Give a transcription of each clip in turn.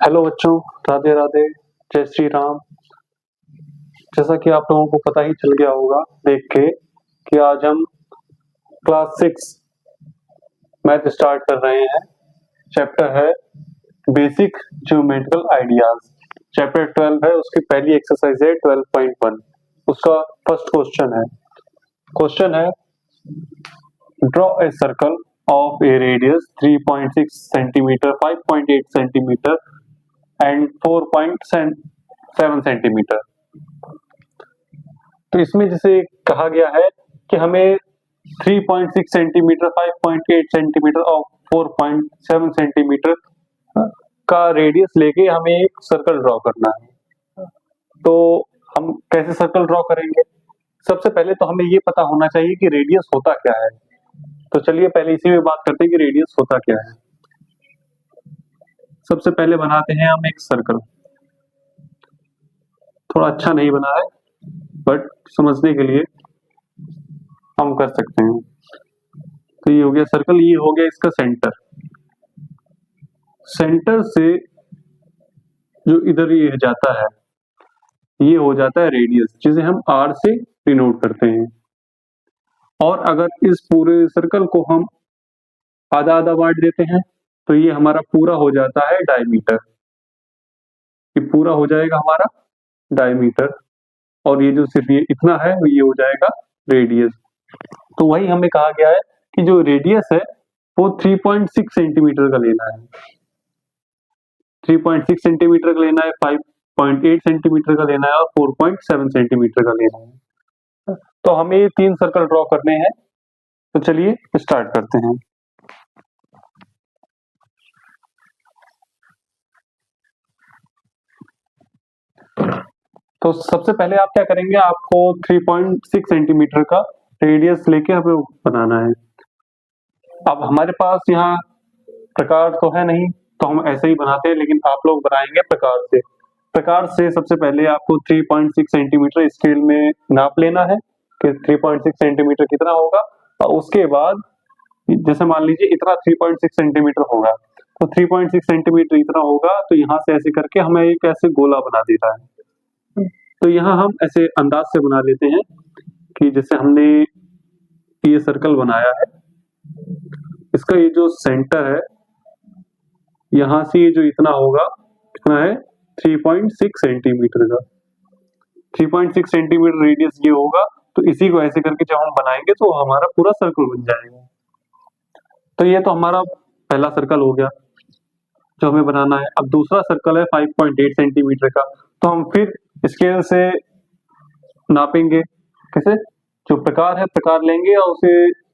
Hello बच्चों, राधे राधे, जय श्री राम। जैसा कि आप लोगों को पता ही चल गया होगा देख के कि आज हम क्लास 6 मैथ स्टार्ट कर रहे हैं। चैप्टर है बेसिक ज्योमेट्रिकल आइडियाज। चैप्टर 12 है, उसकी पहली एक्सरसाइज है 12.1। उसका फर्स्ट क्वेश्चन है draw a circle of A radius 3.6 centimetre, 5.8 centimetre and 4.7 centimetre. तो इसमें जैसे कहा गया है कि हमें 3.6 सेंटीमीटर, 5.8 सेंटीमीटर और 4.7 सेंटीमीटर का रेडियस लेके हमें एक सर्कल ड्रॉ करना है। तो हम कैसे सर्कल ड्रॉ करेंगे? सबसे पहले तो हमें ये पता होना चाहिए कि रेडियस होता क्या है। तो चलिए पहले इसी में बात करते हैं कि रेडियस होता क्या है। सबसे पहले बनाते हैं हम एक सर्कल। थोड़ा अच्छा नहीं बना है बट समझने के लिए हम कर सकते हैं। तो ये हो गया सर्कल, ये हो गया इसका सेंटर। सेंटर से जो इधर ये जाता है ये हो जाता है रेडियस, जिसे हम r से डिनोट करते हैं। और अगर इस पूरे सर्कल को हम आधा आधा बांट देते हैं तो ये हमारा पूरा हो जाता है डायमीटर। ये पूरा हो जाएगा हमारा डायमीटर और ये जो सिर्फ ये इतना है ये हो जाएगा रेडियस। तो वही हमें कहा गया है कि जो रेडियस है वो 3.6 सेंटीमीटर का लेना है। 3.6 सेंटीमीटर का लेना है, 5.8 सेंटीमीटर का लेना है और 4.7 सेंटीमीटर का लेना है। तो हमें ये 3 सर्कल ड्रॉ करने हैं। तो चलिए स्टार्ट करते हैं। तो सबसे पहले आप क्या करेंगे, आपको 3.6 सेंटीमीटर का रेडियस लेके हमें बनाना है। अब हमारे पास यहाँ प्रकार तो है नहीं तो हम ऐसे ही बनाते हैं, लेकिन आप लोग बनाएंगे प्रकार से। प्रकार से सबसे पहले आपको 3.6 सेंटीमीटर स्केल में नाप लेना है कि 3.6 सेंटीमीटर कितना होगा। और उसके बाद जैसे मान लीजिए इतना 3.6 सेंटीमीटर होगा तो 3.6 सेंटीमीटर इतना होगा, तो यहाँ से ऐसे करके हमें एक ऐसे गोला बना देता है। तो यहाँ हम ऐसे अंदाज से बना लेते हैं कि जैसे हमने ये सर्कल बनाया है, इसका ये जो सेंटर है यहाँ से ये जो इतना होगा, कितना है 3.6 सेंटीमीटर का। 3.6 सेंटीमीटर रेडियस ये होगा। तो इसी को ऐसे करके जब हम बनाएंगे तो हमारा पूरा सर्कल बन जाएगा। तो ये तो हमारा पहला सर्कल हो गया जो हमें बनाना है। अब दूसरा सर्कल है 5.8 सेंटीमीटर का। तो हम फिर स्केल से नापेंगे। कैसे? जो प्रकार है प्रकार लेंगे और उसे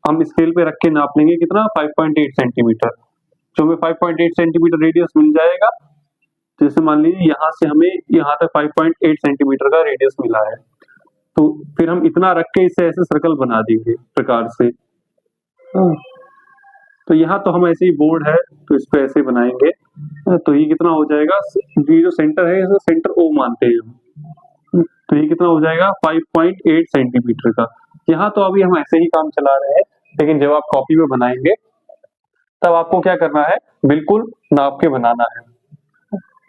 हम स्केल पे रख के नाप लेंगे कितना, 5.8 सेंटीमीटर। जो हमें 5.8 सेंटीमीटर रेडियस मिल जाएगा। जैसे मान लीजिए यहाँ से हमें यहाँ तक 5.8 सेंटीमीटर का रेडियस मिला है, तो फिर हम इतना रख के इसे ऐसे सर्कल बना देंगे प्रकार से। तो यहाँ तो हम ऐसे ही बोर्ड है तो इस पे ऐसे बनाएंगे। तो ये कितना हो जाएगा, ये जो सेंटर है इसे सेंटर O मानते हैं हम। तो ये कितना हो जाएगा 5.8 सेंटीमीटर का। यहाँ तो अभी हम ऐसे ही काम चला रहे हैं, लेकिन जब आप कॉपी में बनाएंगे तब आपको क्या करना है, बिल्कुल नाप के बनाना है।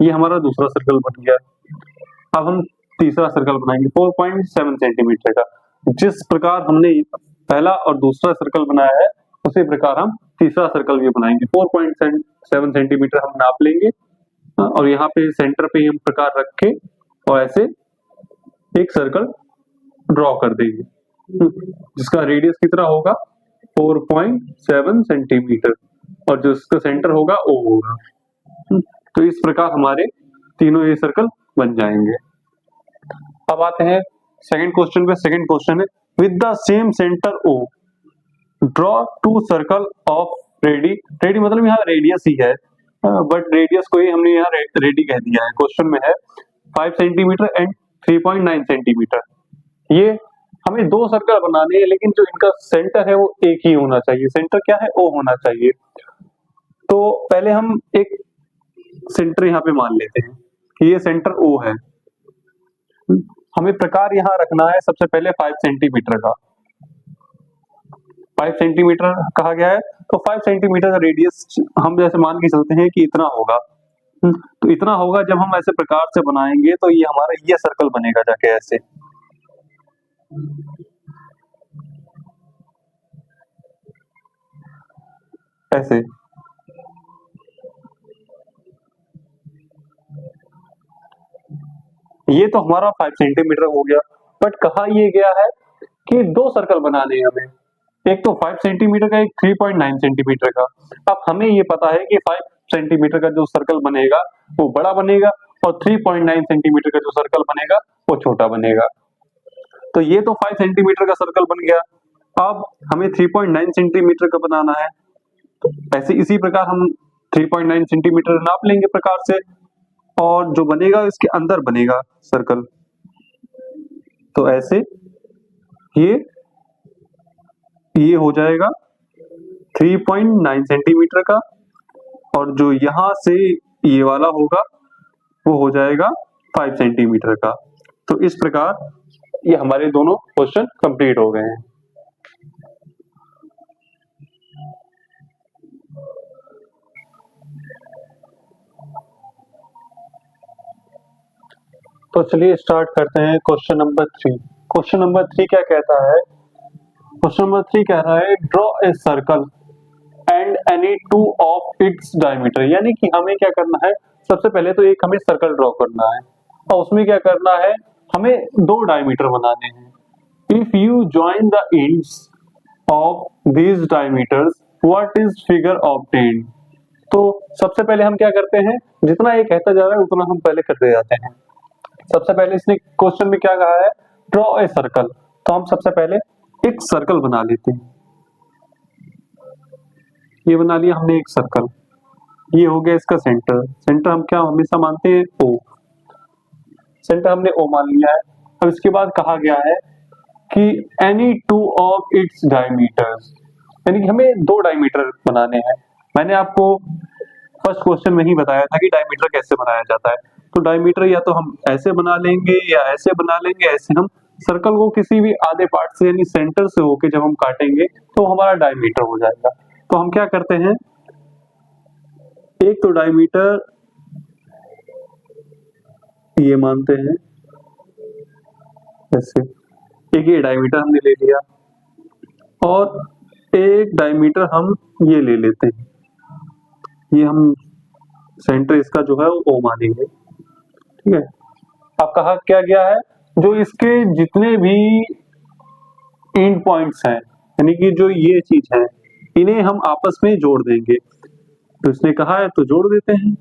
ये हमारा दूसरा सर्कल बन गया। अब हम तीसरा सर्कल बनाएंगे 4.7 सेंटीमीटर का। जिस प्रकार हमने पहला और दूसरा सर्कल बनाया है उसी प्रकार हम तीसरा सर्कल भी बनाएंगे। 4.7 सेंटीमीटर हम नाप लेंगे और यहाँ पे सेंटर पे हम प्रकार रख के और ऐसे एक सर्कल ड्रॉ कर देंगे जिसका रेडियस कितना होगा 4.7 सेंटीमीटर और जो इसका सेंटर होगा O होगा। तो इस प्रकार हमारे तीनों ये सर्कल बन जाएंगे। अब आते हैं सेकंड क्वेश्चन पे। सेकंड क्वेश्चन है with the same centre O draw 2 circle of ready मतलब यहाँ रेडियस ही है, बट रेडियस को ही हमने यहाँ रेडी कह दिया है। क्वेश्चन में है 5 सेंटीमीटर एंड 3.9 सेंटीमीटर। ये हमें 2 सर्कल बनाने हैं, लेकिन जो इनका सेंटर है वो एक ही होना चाहिए। सेंटर क्या है, O होना चाहिए। तो पहले हम एक सेंटर यहाँ पे मान लेते हैं कि ये सेंटर O है। हमें प्रकार यहाँ रखना है सबसे पहले 5 सेंटीमीटर का। 5 सेंटीमीटर कहा गया है तो 5 सेंटीमीटर का रेडियस हम जैसे मान के चलते हैं कि इतना होगा। तो इतना होगा जब हम ऐसे प्रकार से बनाएंगे तो ये हमारा ये सर्कल बनेगा जाके ऐसे। ऐसे ये तो हमारा 5 सेंटीमीटर हो गया। बट कहा ये गया है कि दो सर्कल बनाने हैं हमें, एक तो 5 सेंटीमीटर का, एक 3.9 सेंटीमीटर का। अब हमें ये पता है कि 5 सेंटीमीटर का जो सर्कल बनेगा वो बड़ा बनेगा और 3.9 सेंटीमीटर का जो सर्कल बनेगा वो छोटा बनेगा। तो ये तो 5 सेंटीमीटर का सर्कल बन गया। अब हमें 3.9 सेंटीमीटर का बनाना है। ऐसे इसी प्रकार हम 3.9 सेंटीमीटर नाप लेंगे प्रकार से, और जो बनेगा इसके अंदर बनेगा सर्कल। तो ऐसे ये हो जाएगा 3.9 सेंटीमीटर का, और जो यहां से ये वाला होगा वो हो जाएगा 5 सेंटीमीटर का। तो इस प्रकार ये हमारे दोनों क्वेश्चन कंप्लीट हो गए हैं। तो चलिए स्टार्ट करते हैं क्वेश्चन नंबर 3। क्वेश्चन नंबर 3 क्या कहता है? क्वेश्चन नंबर 3 कह रहा है draw a circle and any two of its diameter. यानी कि हमें क्या करना है, सबसे पहले तो एक हमें सर्कल ड्रॉ करना है और उसमें क्या करना है, हमें दो डायमीटर बनाने हैं। If you join the ends of these diameters what is figure obtained। तो सबसे पहले हम क्या करते हैं, जितना ये कहता जा रहा है उतना हम पहले करते जाते हैं। सबसे पहले इसने क्वेश्चन में क्या कहा है, ड्रॉ ए सर्कल। तो हम सबसे पहले एक सर्कल बना लेते हैं। ये बना लिया हमने एक सर्कल, ये हो गया इसका सेंटर। सेंटर हम क्या हमेशा मानते हैं, ओ। सेंटर हमने ओ मान लिया है। अब इसके बाद कहा गया है कि any two of its diameters, यानी कि हमें दो डायमीटर बनाने हैं। मैंने आपको फर्स्ट क्वेश्चन में ही बताया था कि डायमीटर कैसे बनाया जाता है। तो डायमीटर या तो हम ऐसे बना लेंगे या ऐसे बना लेंगे। ऐसे हम सर्कल को किसी भी आधे पार्ट से यानी सेंटर से होके जब हम काटेंगे तो हमारा डायमीटर हो जाएगा। तो हम क्या करते हैं, एक तो डायमीटर ये मानते हैं ऐसे, एक ये डायमीटर हमने ले लिया और एक डायमीटर हम ये ले लेते हैं। ये हम सेंटर इसका जो है वो ओ मानेंगे, ठीक है। अब कहा क्या गया है, जो इसके जितने भी एंड पॉइंट्स हैं, यानी कि जो ये चीज है, इन्हें हम आपस में जोड़ देंगे। तो इसने कहा है तो जोड़ देते हैं।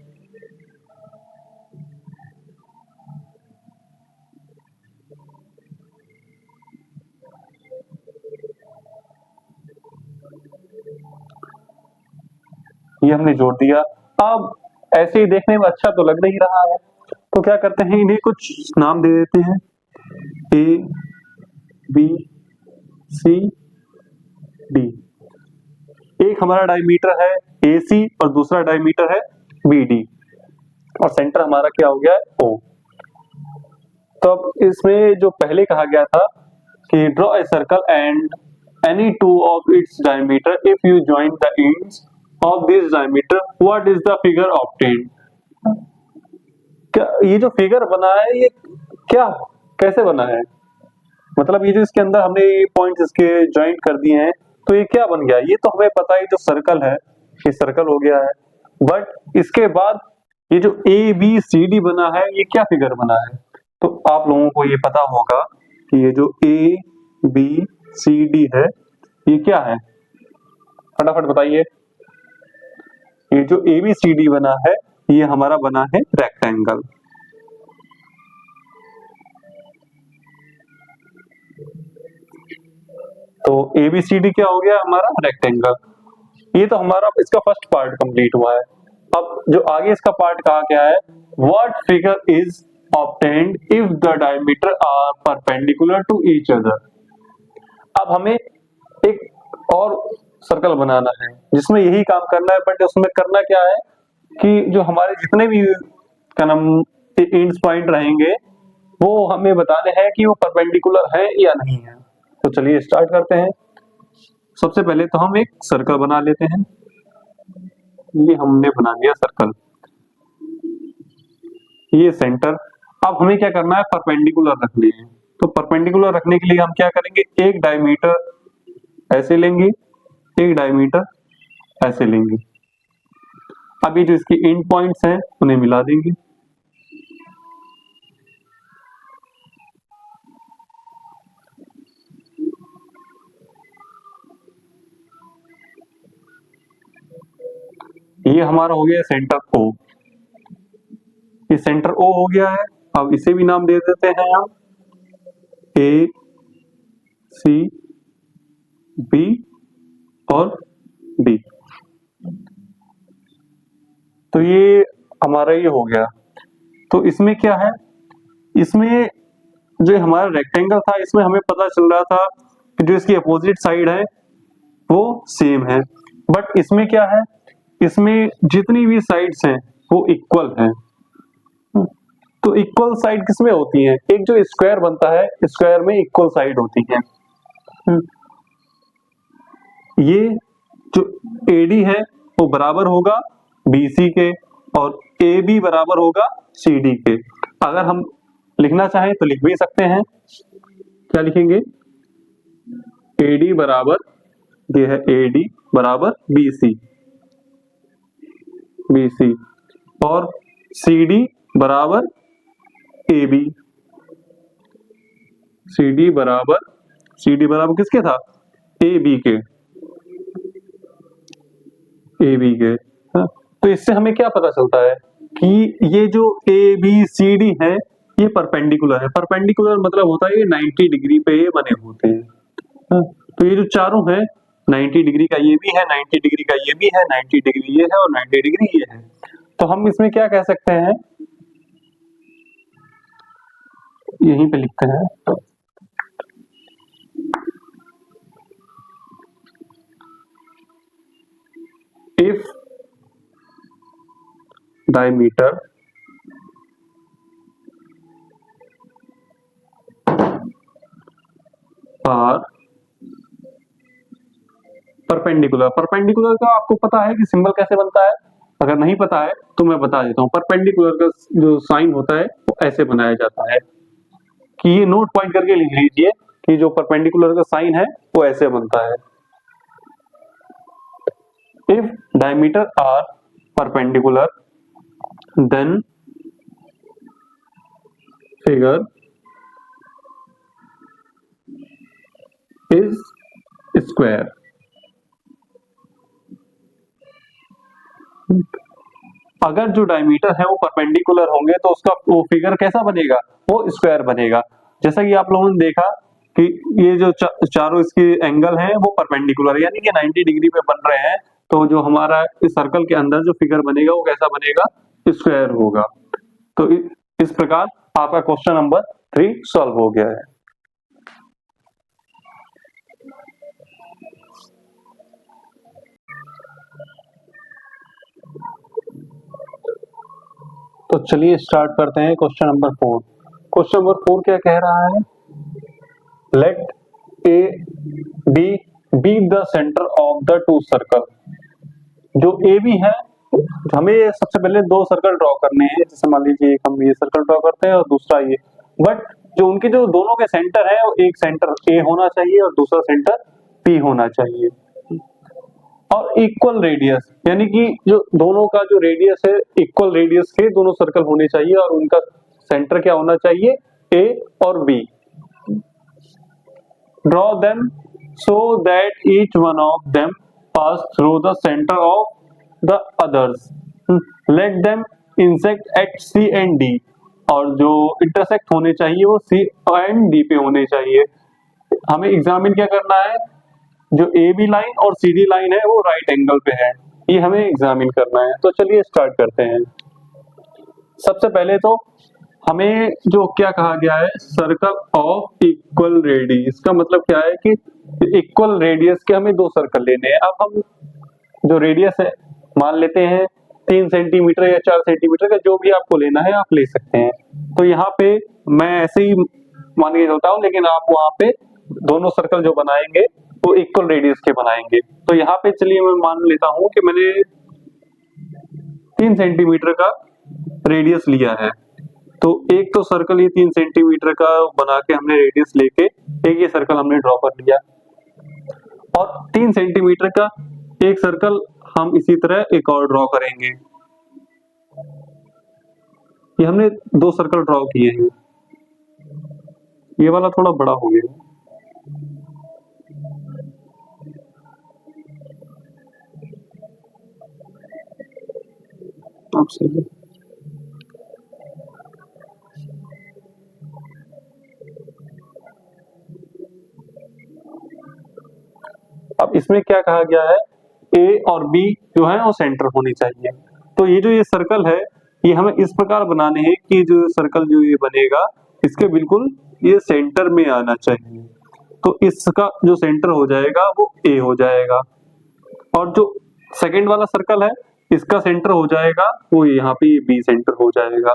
ये हमने जोड़ दिया। अब ऐसे ही देखने में अच्छा तो लग नहीं रहा है, तो क्या करते हैं, इन्हें कुछ नाम दे देते हैं, ए बी सी डी। एक हमारा डायमीटर है ए सी और दूसरा डायमीटर है बी डी, और सेंटर हमारा क्या हो गया है, ओ। तो अब इसमें जो पहले कहा गया था कि draw a circle and any two of its diameter if you join the ends of this diameter what is the figure obtained. क्या ये जो फिगर बना है ये क्या कैसे बना है, मतलब ये जो इसके अंदर हमने ये पॉइंट्स इसके ज्वाइंट कर दिए हैं तो ये क्या बन गया। ये तो हमें पता है जो सर्कल है ये सर्कल हो गया है, बट इसके बाद ये जो ए बी सी डी बना है ये क्या फिगर बना है। तो आप लोगों को ये पता होगा कि ये जो ए बी सी डी है ये क्या है, फटाफट बताइए। ये जो ए बी सी डी बना है ये हमारा बना है रेक्टेंगल। तो एबीसीडी क्या हो गया हमारा, रेक्टेंगल। ये तो हमारा इसका फर्स्ट पार्ट कंप्लीट हुआ है। अब जो आगे इसका पार्ट कहा गया है, what figure is obtained if the diameter are perpendicular to each other. अब हमें एक और सर्कल बनाना है जिसमें यही काम करना है, बट उसमें करना क्या है कि जो हमारे जितने भी क्या नाम एंड्स पॉइंट रहेंगे वो हमें बताने हैं कि वो परपेंडिकुलर है या नहीं है। तो चलिए स्टार्ट करते हैं। सबसे पहले तो हम एक सर्कल बना लेते हैं। ये हमने बना लिया सर्कल। ये सेंटर। अब हमें क्या करना है, परपेंडिकुलर रखने हैं। तो परपेंडिकुलर रखने के लिए हम क्या करेंगे, एक डायमीटर ऐसे लेंगे, एक डायमीटर ऐसे लेंगे। अभी जो इसकी एंड पॉइंट्स हैं उन्हें मिला देंगे। ये हमारा हो गया सेंटर ओ, ये सेंटर ओ हो गया है। अब इसे भी नाम दे देते हैं हम ए, सी, बी और डी। तो ये हमारा ये हो गया। तो इसमें क्या है, इसमें जो हमारा रेक्टेंगल था इसमें हमें पता चल रहा था कि जो इसकी अपोजिट साइड है वो सेम है, बट इसमें क्या है, इसमें जितनी भी साइड्स हैं वो इक्वल हैं। तो इक्वल साइड किसमें होती हैं, एक जो स्क्वायर बनता है स्क्वायर में इक्वल साइड होती है। ये जो AD है वो बराबर होगा BC के और AB बराबर होगा CD के। अगर हम लिखना चाहें तो लिख भी सकते हैं, क्या लिखेंगे, AD बराबर, ये है AD बराबर BC और CD बराबर AB। CD बराबर किसके था, AB के। हाँ? तो इससे हमें क्या पता चलता है कि ये जो ABCD है ये परपेंडिकुलर है। परपेंडिकुलर मतलब होता है ये 90 डिग्री पे ये बने होते हैं। हाँ? तो ये जो चारों हैं, 90 डिग्री का ये भी है, 90 डिग्री का ये भी है, 90 डिग्री ये है और 90 डिग्री ये है। तो हम इसमें क्या कह सकते हैं, यहीं पे लिखते हैं, if diameter are perpendicular. Perpendicular का आपको पता है कि सिंबल कैसे बनता है, अगर नहीं पता है तो मैं बता देता हूँ। परपेंडिकुलर का जो साइन होता है वो ऐसे बनाया जाता है कि ये नोट पॉइंट करके लिख लीजिए कि जो परपेंडिकुलर का साइन है वो ऐसे बनता है। If diameter are perpendicular then figure is square. अगर जो डायमीटर है वो परपेंडिकुलर होंगे तो उसका वो फिगर कैसा बनेगा, वो स्क्वायर बनेगा। जैसा कि आप लोगों ने देखा कि ये जो चारों इसके एंगल हैं वो परपेंडिकुलर है, यानी कि 90 डिग्री पे बन रहे हैं। तो जो हमारा इस सर्कल के अंदर जो फिगर बनेगा वो कैसा बनेगा, स्क्वायर होगा। तो इस प्रकार आपका क्वेश्चन नंबर 3 सॉल्व हो गया है। तो चलिए स्टार्ट करते हैं क्वेश्चन नंबर 4। क्वेश्चन नंबर 4 क्या कह रहा है, let A B be the centre of the two circle. जो ए बी है, हमें सबसे पहले दो सर्कल ड्रॉ करने हैं। जैसे मान लीजिए हम ये सर्कल ड्रॉ करते हैं और दूसरा ये, बट जो उनके जो दोनों के सेंटर है वो एक सेंटर ए होना चाहिए और दूसरा सेंटर बी होना चाहिए और इक्वल रेडियस, यानी कि जो दोनों का जो रेडियस है इक्वल रेडियस के दोनों सर्कल होने चाहिए और उनका सेंटर क्या होना चाहिए, ए और B. Draw them so that each one of them pass through the centre of the others. Let them intersect at C and D. और जो इंटरसेक्ट होने चाहिए वो सी एंड डी पे होने चाहिए। हमें एग्जामिन क्या करना है, जो ए बी लाइन और सी डी लाइन है वो राइट एंगल पे है, ये हमें एग्जामिन करना है। तो चलिए स्टार्ट करते हैं। सबसे पहले तो हमें जो क्या कहा गया है, सर्कल ऑफ इक्वल रेडियस, इसका मतलब क्या है कि इक्वल रेडियस के हमें दो सर्कल लेने हैं। अब हम जो रेडियस है मान लेते हैं 3 सेंटीमीटर या 4 सेंटीमीटर का, जो भी आपको लेना है आप ले सकते हैं। तो यहाँ पे मैं ऐसे ही मान के चलता हूँ, लेकिन आप वहां पे दोनों सर्कल जो बनाएंगे वो इक्वल रेडियस के बनाएंगे। तो यहाँ पे चलिए मैं मान लेता हूं कि मैंने 3 सेंटीमीटर का रेडियस लिया है। तो एक तो सर्कल ये 3 सेंटीमीटर का बना के हमने रेडियस लेके एक ये सर्कल हमने ड्रॉ कर लिया, और 3 सेंटीमीटर का एक सर्कल हम इसी तरह एक और ड्रॉ करेंगे। ये हमने 2 सर्कल ड्रॉ किए हैं, ये वाला थोड़ा बड़ा हो गया। अब सही। अब इसमें क्या कहा गया है, ए और बी जो है वो सेंटर होनी चाहिए। तो ये जो ये सर्कल है ये हमें इस प्रकार बनाने हैं कि जो सर्कल जो ये बनेगा इसके बिल्कुल ये सेंटर में आना चाहिए। तो इसका जो सेंटर हो जाएगा वो ए हो जाएगा, और जो सेकंड वाला सर्कल है इसका सेंटर हो जाएगा वो यहाँ पे बी सेंटर हो जाएगा।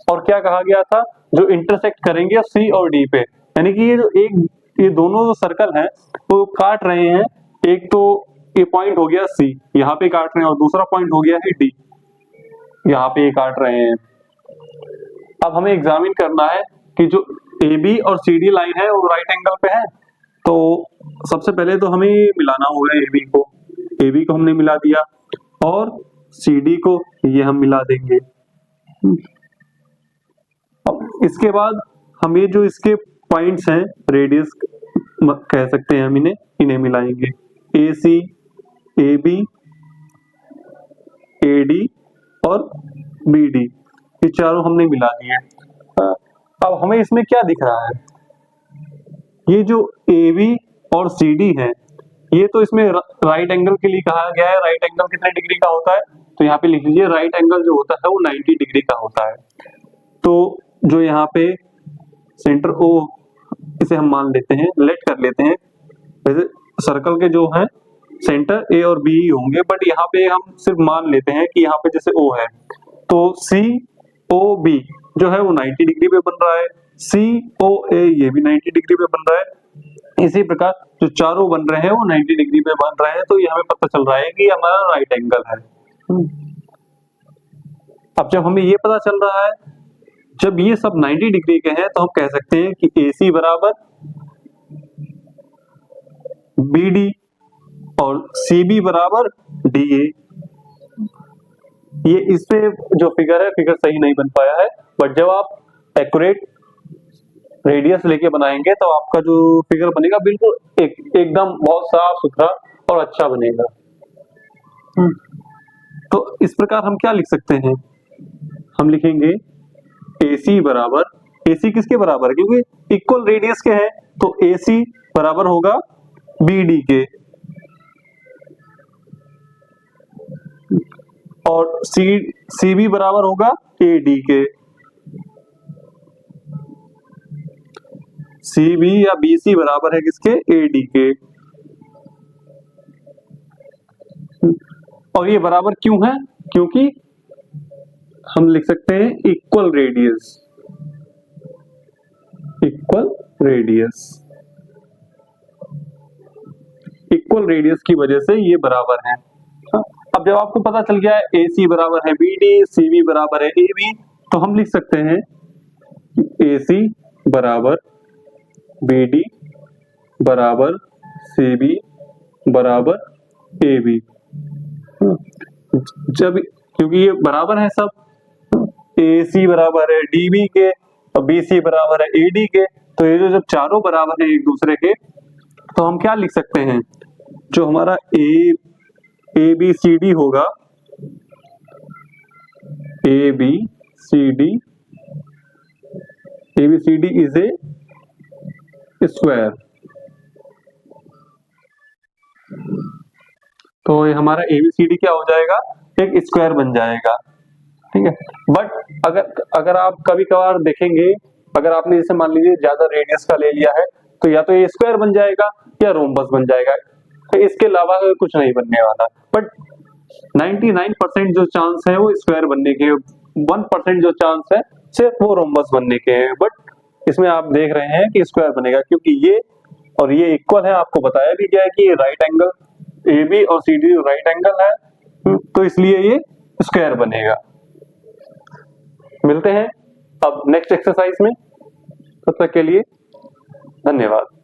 और क्या कहा गया था, जो इंटरसेक्ट करेंगे सी और डी पे, यानी कि ये जो ये दोनों जो सर्कल हैं वो काट रहे हैं, एक तो ये पॉइंट हो गया सी, यहाँ पे काट रहे हैं, और दूसरा पॉइंट हो गया है डी, यहाँ पे ये काट रहे हैं। अब हमें एग्जामिन करना है कि जो ए बी और सी डी लाइन है वो राइट एंगल पे है। तो सबसे पहले तो हमें मिलाना होगा ए बी को हमने मिला दिया, और सी डी को ये हम मिला देंगे। अब इसके बाद हम ये जो इसके पॉइंट्स हैं रेडियस कह सकते हैं हम इन्हें मिलाएंगे, ए सी, ए बी, ए डी और बी डी, ये चारों हमने मिला दिए। अब हमें इसमें क्या दिख रहा है, ये जो ए बी और सी डी है ये तो इसमें राइट एंगल के लिए कहा गया है। राइट एंगल कितने डिग्री का होता है, तो यहाँ पे लिख लीजिए राइट एंगल जो होता है वो 90 डिग्री का होता है। तो जो यहाँ पे सेंटर ओ, इसे हम मान लेते हैं, लेट कर लेते हैं, वैसे सर्कल के जो है सेंटर ए और बी होंगे, बट यहाँ पे हम सिर्फ मान लेते हैं कि यहाँ पे जैसे ओ है तो सी ओ बी जो है वो 90 डिग्री पे बन रहा है, सी ओ ए ये भी 90 डिग्री पे बन रहा है। इसी प्रकार जो चारों बन रहे हैं वो 90 डिग्री पे बन रहे हैं, तो ये हमें पता चल रहा है कि हमारा राइट एंगल है। अब जब हमें ये पता चल रहा है, जब ये सब 90 डिग्री के हैं, तो हम कह सकते हैं कि AC बराबर BD और CB बराबर DA। ये इस पे जो फिगर है, फिगर सही नहीं बन पाया है, बट जब आप एक्यूरेट रेडियस लेके बनाएंगे तो आपका जो फिगर बनेगा बिल्कुल एकदम बहुत साफ सुथरा और अच्छा बनेगा। तो इस प्रकार हम क्या लिख सकते हैं, हम लिखेंगे AC बराबर, AC किसके बराबर है, क्योंकि इक्वल रेडियस के हैं, तो AC बराबर होगा BD के, और CB बराबर होगा AD के। CB या BC बराबर है किसके, AD के। और ये बराबर क्यों है, क्योंकि हम लिख सकते हैं equal radius, equal radius, equal radius की वजह से ये बराबर है। अब जब आपको पता चल गया है AC बराबर है BD, CB बराबर है AB, तो हम लिख सकते हैं AC बराबर BD बराबर CB बराबर AB। जब क्योंकि ये बराबर है सब, AC बराबर है DB के और BC बराबर है AD के, तो ये जो जब चारों बराबर है एक दूसरे के, तो हम क्या लिख सकते हैं, जो हमारा ABCD होगा, ABCD इज ए स्क्वायर। तो ये हमारा ABCD क्या हो जाएगा, एक स्क्वायर बन जाएगा, ठीक है। बट अगर आप कभी कभार देखेंगे, अगर आपने जैसे मान लीजिए ज्यादा रेडियस का ले लिया है, तो या तो ये स्क्वायर बन जाएगा या रोम्बस बन जाएगा, तो इसके अलावा कुछ नहीं बनने वाला। बट 99% जो चांस है वो स्क्वायर बनने के, 1% जो चांस है सिर्फ वो रोम्बस बनने के हैं। बट इसमें आप देख रहे हैं कि स्क्वायर बनेगा, क्योंकि ये और ये इक्वल है। आपको बताया भी गया है कि ये राइट एंगल AB और CD राइट एंगल है, तो इसलिए ये स्क्वायर बनेगा। मिलते हैं अब नेक्स्ट एक्सरसाइज में, तब तक के लिए धन्यवाद।